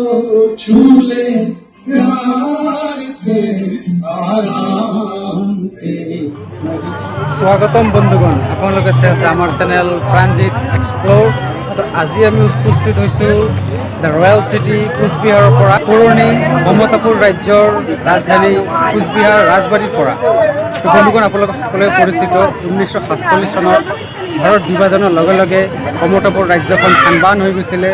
छू ले प्यार से आराम से। স্বাগতম বন্ধুগণ, আপোনালোকে চাই আছে আমাৰ চেনেল প্ৰাঞ্জিত এক্সপ্ল'ৰ। তো আজি আমি উপস্থিত হৈছোঁ দ্য ৰয়েল চিটি কোচবিহাৰৰ পৰা, পুৰণি মমতাপুৰ ৰাজ্যৰ ৰাজধানী কোচবিহাৰ ৰাজবাৰীৰ পৰা। তো বন্ধুগণ, আপোনালোকে সকলোৱে পৰিচিত 1947 চনত ভাৰত বিভাজনৰ লগে লগে মমতাপুৰ ৰাজ্যখন ভান হৈ গৈছিলে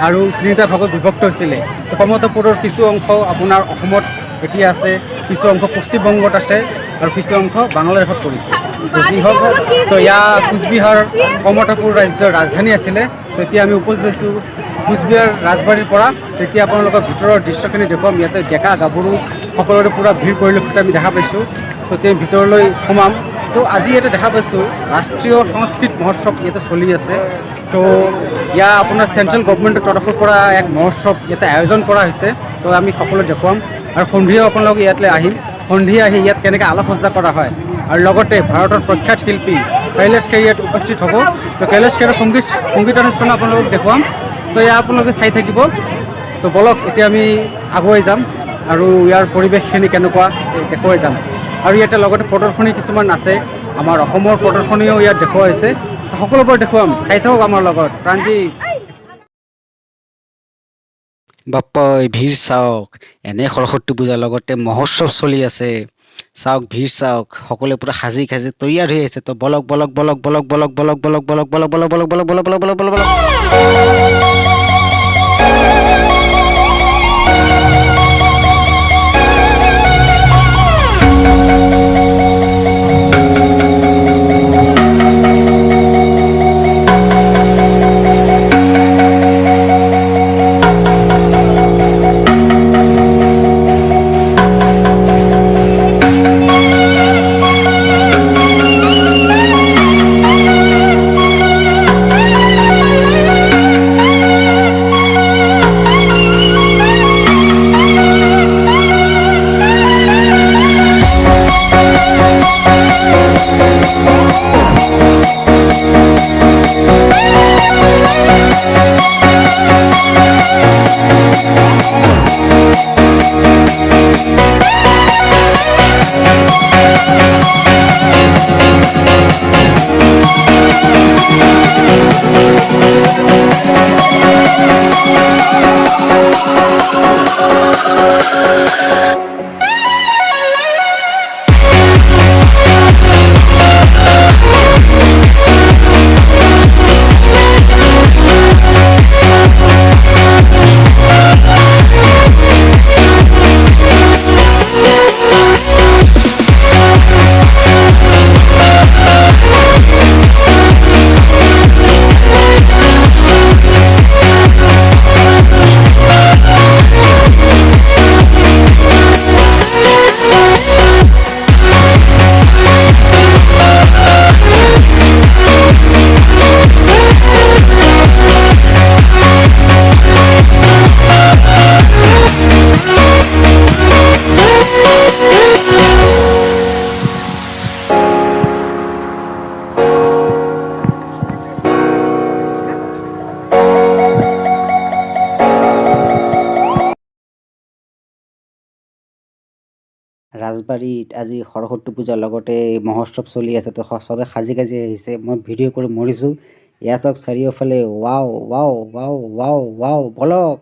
আৰু তিনিটা ভাগত বিভক্ত হৈছিলে। তো মমতাপুৰৰ কিছু অংশ আপোনাৰ অসমত এতিয়া আছে, কিছু অংশ পশ্চিমবংগত আছে আৰু কিছু অংশ বাংলাদেশত পৰিছে। যি হওক, তো ইয়াৰ কোচবিহাৰ মমতাপুৰ ৰাজ্যৰ ৰাজধানী আছিলে। তো এতিয়া আমি উপস্থিত হৈছোঁ কোচবিহাৰ ৰাজবাৰীৰ পৰা। তেতিয়া আপোনালোকৰ ভিতৰৰ দৃশ্যখিনি দেখুৱাম। ইয়াতে ডেকা গাভৰু সকলোৰে পূৰা ভিৰ পৰিলক্ষিত আমি দেখা পাইছোঁ। তো তেওঁ ভিতৰলৈ সোমাম। তো আজি ইয়াতে দেখা পাইছোঁ ৰাষ্ট্ৰীয় সংস্কৃত মহোৎসৱ ইয়াতে চলি আছে। তো ইয়াৰ আপোনাৰ চেণ্ট্ৰেল গভৰ্ণমেণ্টৰ তৰফৰ পৰা এক মহোৎসৱ ইয়াতে আয়োজন কৰা হৈছে। তো আমি সকলো দেখুৱাম আৰু সন্ধিয়াও আপোনালোকে ইয়ালৈ আহিম। সন্ধিয়া আহি ইয়াত কেনেকৈ আলোকসজ্জা কৰা হয় আৰু লগতে ভাৰতৰ প্ৰখ্যাত শিল্পী কailash খেৰ ইয়াত উপস্থিত হ'ব। তো কailash খেৰৰ সংগীতানুষ্ঠান আপোনালোকক দেখুৱাম। তো এয়া আপোনালোকে চাই থাকিব। তো বলক এতিয়া আমি আগুৱাই যাম আৰু ইয়াৰ পৰিৱেশখিনি কেনেকুৱা দেখুৱাই যাম। আৰু ইয়াতে লগতে প্ৰদৰ্শনী কিছুমান আছে, আমাৰ অসমৰ প্ৰদৰ্শনীও ইয়াত দেখুওৱা হৈছে। সকলোবোৰ দেখুৱাম, চাই থাকক আমাৰ লগত। প্ৰাঞ্জিত বাপ্পা ভিৰ চাওক, এনে সৰস্বতী পূজাৰ লগতে মহোৎসৱ চলি আছে। চাওক ভিৰ চাওক, সকলোৱে পূৰা সাজি তৈয়াৰ হৈ আছে। তো বলক বলক বলক বলক বলক বলক বলক বলক বলক বলক বলক বলক বলক বলক বলক বলক বলক। ৰাজবাৰীত আজি সৰস্বতী পূজাৰ লগতে মহোৎসৱ চলি আছে। তো চবে সাজি আহিছে। মই ভিডিঅ' কৰি মৰিছোঁ। এয়া চাওক চাৰিওফালে, wow wow wow wow wow বলক।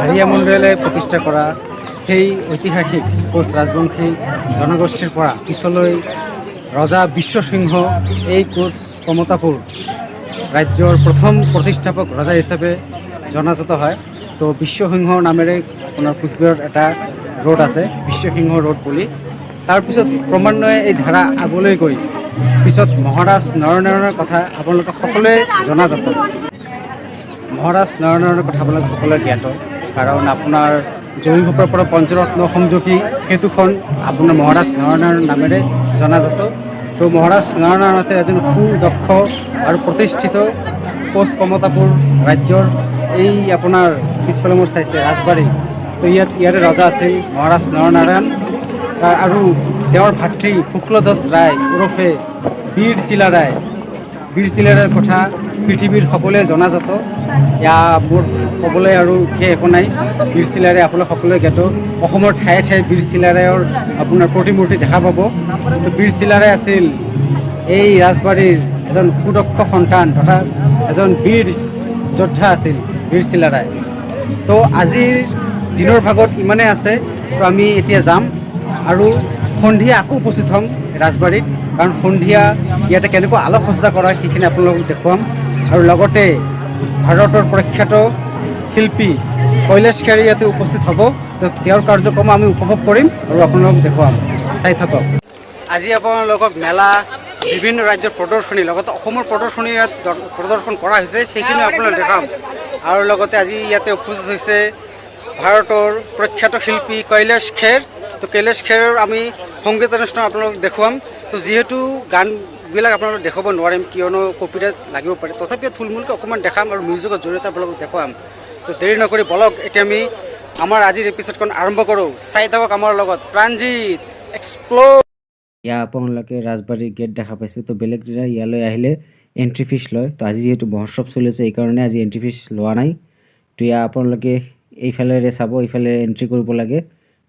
হাৰিয়া মন্দিৰলৈ প্ৰতিষ্ঠা কৰা সেই ঐতিহাসিক কোচ ৰাজবংশী জনগোষ্ঠীৰ পৰা পিছলৈ ৰজা বিশ্বসিংহ এই কোচ কমতাপুৰ ৰাজ্যৰ প্ৰথম প্ৰতিষ্ঠাপক ৰজা হিচাপে জনাজাত হয়। তো বিশ্বসিংহৰ নামেৰে আপোনাৰ কোচবিহাৰত এটা ৰোড আছে, বিশ্বসিংহ ৰোড বুলি। তাৰপিছত ক্ৰমান্বয়ে এই ধাৰা আগলৈ গৈ পিছত মহাৰাজ নৰনাৰায়ণৰ কথা আপোনালোকে সকলোৱে জনাজাত। মহাৰাজ নৰনাৰায়ণৰ কথা আপোনালোকে সকলোৱে জ্ঞাত, কাৰণ আপোনাৰ জয়ীঘোপৰ পৰা পঞ্চৰত্ন সংযোগী সেতুখন আপোনাৰ মহাৰাজ নৰনাৰায়ণৰ নামেৰে জনাজাত। তো মহাৰাজ নৰনাৰায়ণ আছে এজন সুদক্ষ আৰু প্ৰতিষ্ঠিত কোচ কমতাপুৰ ৰাজ্যৰ। এই আপোনাৰ পিছফালে মোৰ চাইছে ৰাজবাৰী, তো ইয়াৰে ৰজা আছিল মহাৰাজ নৰনাৰায়ণ আৰু তেওঁৰ ভাতৃ শুক্লধ্বজ ৰায় ওৰফে বীৰ চিলা ৰায়। বীৰ চিলা ৰায়ৰ কথা পৃথিৱীৰ সকলোৱে জনাজাত। মোৰ ক'বলৈ আৰু সেই একো নাই। বীৰ চিলা ৰায় আপোনালোক সকলোৱে জ্ঞাত। অসমৰ ঠায়ে ঠায়ে বীৰ চিলা ৰায়ৰ আপোনাৰ প্ৰতিমূৰ্তি দেখা পাব। তো বীৰ চিলা ৰায় আছিল এই ৰাজবাৰীৰ এজন সুদক্ষ সন্তান তথা এজন বীৰ যোদ্ধা আছিল বীৰ চিলা ৰায়। তো আজিৰ দিনৰ ভাগত ইমানেই আছে। তো আমি এতিয়া যাম আৰু সন্ধিয়া আকৌ উপস্থিত হ'ম ৰাজবাৰীত, কাৰণ সন্ধিয়া ইয়াতে কেনেকুৱা আলোকসজ্জা কৰা হয় সেইখিনি আপোনালোকক দেখুৱাম। আৰু লগতে ভাৰতৰ প্ৰখ্যাত শিল্পী কৈলাশ খেৰী ইয়াতে উপস্থিত হ'ব। তো তেওঁৰ কাৰ্যক্ৰম আমি উপভোগ কৰিম আৰু আপোনালোকক দেখুৱাম, চাই থাকক। আজি আপোনালোকক মেলা, বিভিন্ন ৰাজ্যৰ প্ৰদৰ্শনী লগতে অসমৰ প্ৰদৰ্শনী ইয়াত প্ৰদৰ্শন কৰা হৈছে, সেইখিনি আপোনালোক দেখাম। আৰু লগতে আজি ইয়াতে উপস্থিত হৈছে ভাৰতৰ প্ৰখ্যাত শিল্পী কৈলাশ খেৰ। তো কৈলাশ খেৰৰ আমি সংগীতানুষ্ঠান আপোনালোকক দেখুৱাম। তো যিহেতু গানবিলাক আপোনালোক দেখাব নোৱাৰিম কিয়নো কপিৰাইট লাগিব পাৰে, তথাপিও থুলমূলকৈ অকণমান দেখাম আৰু মিউজিকৰ জৰিয়তে আপোনালোকক দেখুৱাম। তো দেৰি নকৰি বলক এতিয়া আমি আমাৰ আজিৰ এপিছডখন আৰম্ভ কৰোঁ। চাই থাকক আমাৰ লগত প্ৰাঞ্জিত এক্সপ্ল'ৰ। ইয়াৰ আপোনালোকে ৰাজবাৰী গেট দেখা পাইছে। তো বেলেগ দিনা ইয়ালৈ আহিলে এণ্ট্ৰি ফিজ লয়। তো আজি যিহেতু মহোৎসৱ চলি আছে এইকাৰণে আজি এণ্ট্ৰি ফিজ লোৱা নাই। তো ইয়াৰ আপোনালোকে এইফালেৰে চাব, এইফালে এণ্ট্ৰি কৰিব লাগে।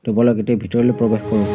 তো বলক এতিয়া ভিতৰলৈ প্ৰৱেশ কৰোঁ।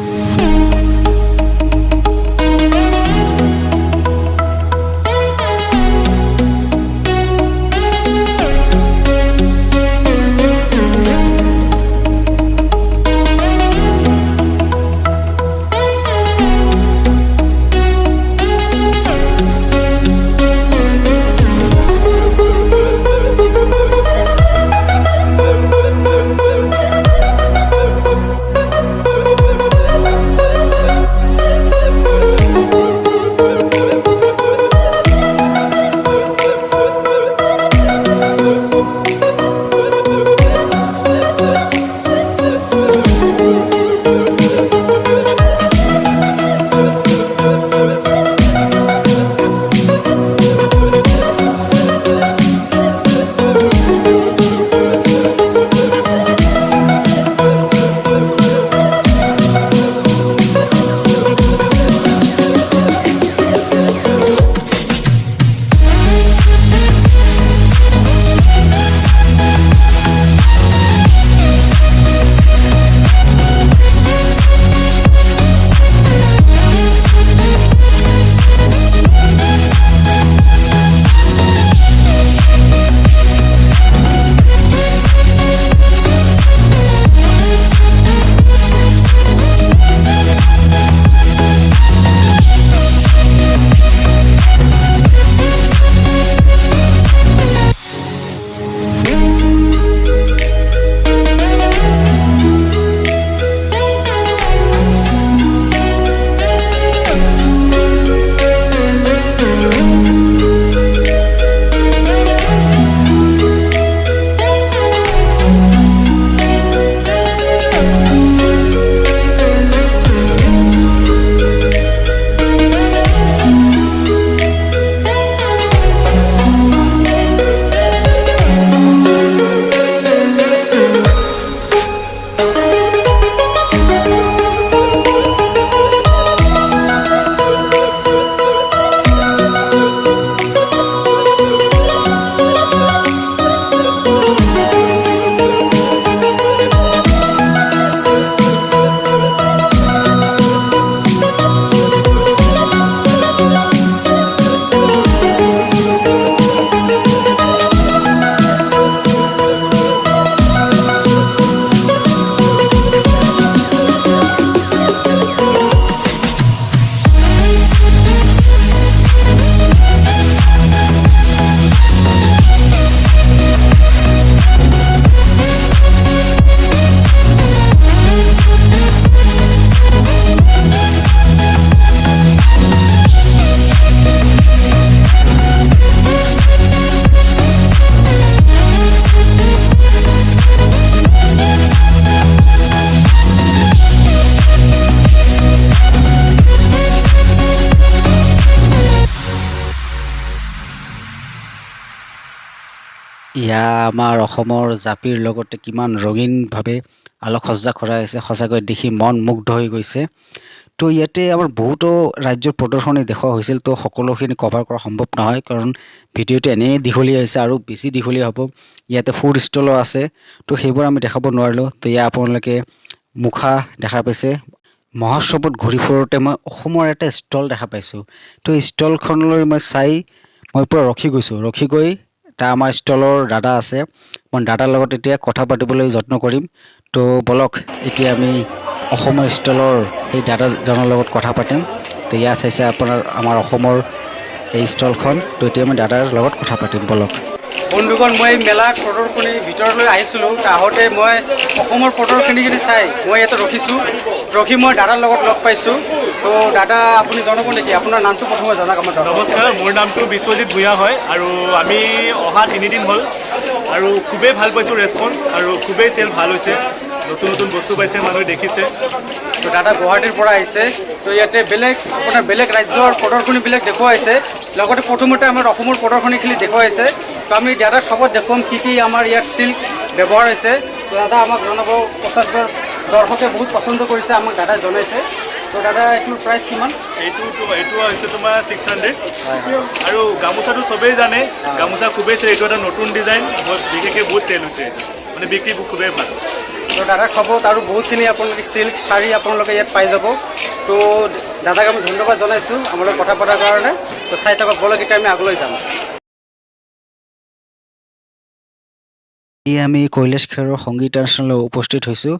ইয়া আমাৰ অসমৰ জাপিৰ লগতে কিমান ৰঙীনভাৱে আলোকসজ্জা কৰা হৈছে, সঁচাকৈ দেখি মন মুগ্ধ হৈ গৈছে। তো ইয়াতে আমাৰ বহুতো ৰাজ্যৰ প্ৰদৰ্শনী দেখুওৱা হৈছিল, তো সকলোখিনি কভাৰ কৰা সম্ভৱ নহয় কাৰণ ভিডিঅ'টো এনেই দীঘলীয়া হৈছে আৰু বেছি দীঘলীয়া হ'ব। ইয়াতে ফুড ষ্টলো আছে, তো সেইবোৰ আমি দেখাব নোৱাৰিলোঁ। তো ইয়াত আপোনালোকে মুখা দেখা পাইছে। মহোৎসৱত ঘূৰি ফুৰোঁতে মই অসমৰ এটা ষ্টল দেখা পাইছোঁ। তো এই ষ্টলখনলৈ মই পূৰা ৰখি গৈছোঁ। ৰখি গৈ তাৰ আমাৰ ষ্টলৰ দাদা আছে, মই দাদাৰ লগত এতিয়া কথা পাতিবলৈ যত্ন কৰিম। তো বলক এতিয়া আমি অসমৰ ষ্টলৰ সেই দাদাজনৰ লগত কথা পাতিম। তো ইয়াত চাইছে আমাৰ অসমৰ এই ষ্টলখন। তো এতিয়া আমি দাদাৰ লগত কথা পাতিম, বলক। বন্ধুগণ, মই মেলাৰ প্ৰদৰ্শনীৰ ভিতৰলৈ আহিছিলোঁ। আহোঁতে মই অসমৰ প্ৰদৰ্শনীখিনি চাই মই ইয়াতে ৰখি মই দাদাৰ লগত লগ পাইছোঁ। তো দাদা, আপুনি জনাব নেকি আপোনাৰ নামটো প্ৰথমে জনাওক আমাৰ দাদা। নমস্কাৰ, মোৰ নামটো বিশ্বজিৎ ভূঞা হয় আৰু আমি অহা 3 দিন হ'ল আৰু খুবেই ভাল পাইছোঁ ৰেছপন্স আৰু খুবেই চেল ভাল হৈছে। নতুন নতুন বস্তু পাইছে, মানুহে দেখিছে। তো দাদা গুৱাহাটীৰ পৰা আহিছে। তো ইয়াতে বেলেগ ৰাজ্যৰ প্ৰদৰ্শনীবিলাক দেখুৱাইছে, লগতে প্ৰথমতে আমাৰ অসমৰ প্ৰদৰ্শনীখিনি দেখুৱাইছে। তো আমি দাদাৰ চবত দেখুৱাম কি আমাৰ ইয়াত চিল্ক ব্যৱহাৰ হৈছে। তো দাদা আমাক জনাব, দৰ্শকে বহুত পচন্দ কৰিছে, আমাক দাদাই জনাইছে। তো দাদা, এইটোৰ প্ৰাইচ কিমান? এইটো হৈছে তোমাৰ 600 আৰু গামোচাটো চবেই জানে, গামোচা খুবেই চেল। এইটো এটা নতুন ডিজাইন, বিশেষকৈ বহুত চেল হৈছে, মানে বিক্ৰী খুবেই ভাল। তো দাদাৰ চবত আৰু বহুতখিনি আপোনালোকে চিল্ক শাৰী আপোনালোকে ইয়াত পাই যাব। তো দাদাক আমি ধন্যবাদ জনাইছোঁ আমাৰ লগত কথা পতাৰ কাৰণে। তো চাই থাকক, বলক এতিয়া আমি আগলৈ যাম। আমি কৈলাশ খেৰৰ সংগীতানুষ্ঠানলৈ উপস্থিত হৈছোঁ।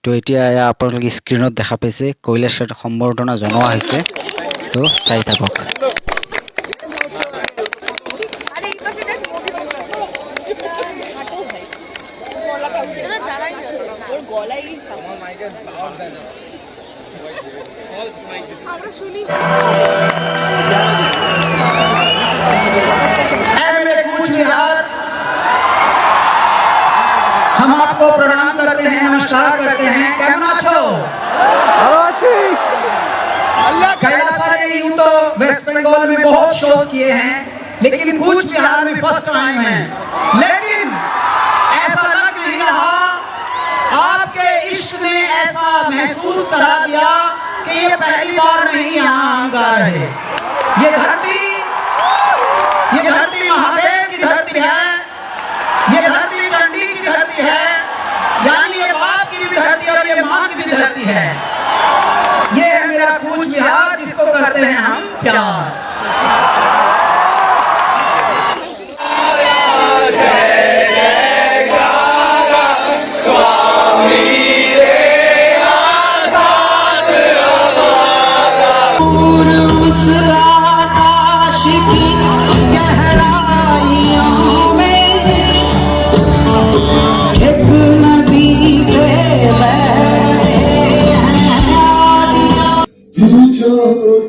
তো এতিয়া আপোনালোকে স্ক্ৰীণত দেখা পাইছে কৈলাশ খেৰত সম্বৰ্ধনা জনোৱা হৈছে। তো চাই থাকক। हम आपको प्रणाम करते हैं, नमस्कार करते हैं। कैमरा छो कैलाश यूं तो वेस्ट बंगाल में बहुत शोज किए हैं, लेकिन कूच बिहार में फर्स्ट टाइम है। लेकिन ऐसा लग नहीं रहा, आपके इश्क ने ऐसा महसूस करा दिया कि ये पहली बार नहीं यहाँ हम गा रहे। ये धरती महादेव की धरती है, ये धरती चंडी की धरती है, यानी ये बाप की भी धरती और ये माँ की भी धरती है। ये है मेरा कूच बिहार, जिसको करते हैं हम प्यार।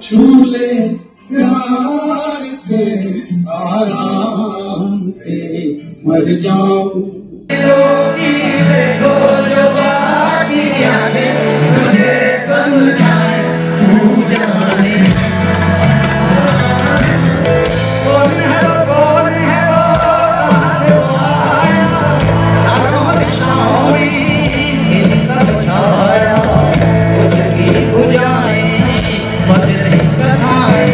झूले प्यार से आराम से मर जाओ। देखो जो बाकी आगे मुझे समझाए, तू जाने कौन है वो, कहाँ से वो आया, चारों दिशाओं में इन सब छाया, उसकी बुझाएं बदले कथाएं।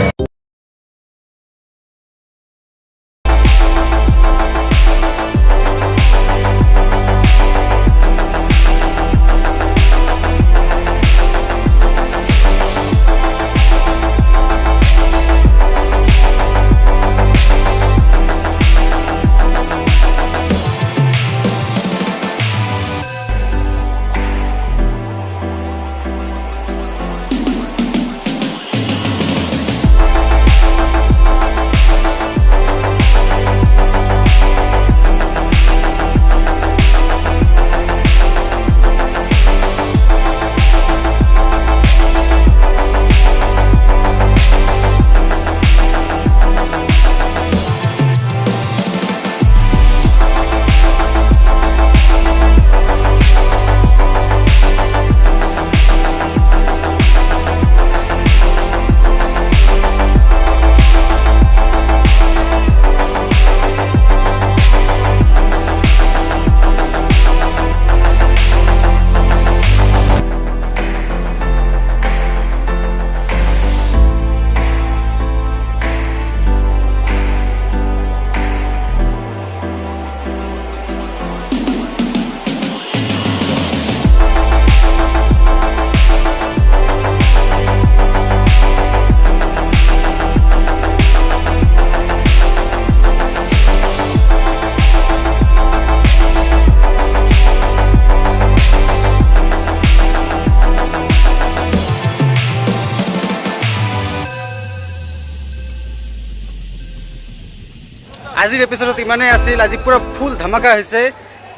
আজিৰ এপিছডত ইমানেই আছিল আজি পুৰা ফুল ধামাকা হৈছে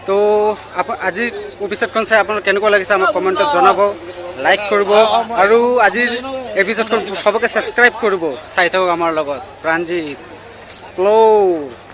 তো আজিৰ এপিছডখন চাই আপোনাক কেনেকুৱা লাগিছে আমাক কমেণ্টত জনাব লাইক কৰিব আৰু আজিৰ এপিছডখন সবকে ছাবস্ক্ৰাইব কৰিব চাই থাকক আমাৰ লগত প্ৰাঞ্জিত এক্সপ্লোৰ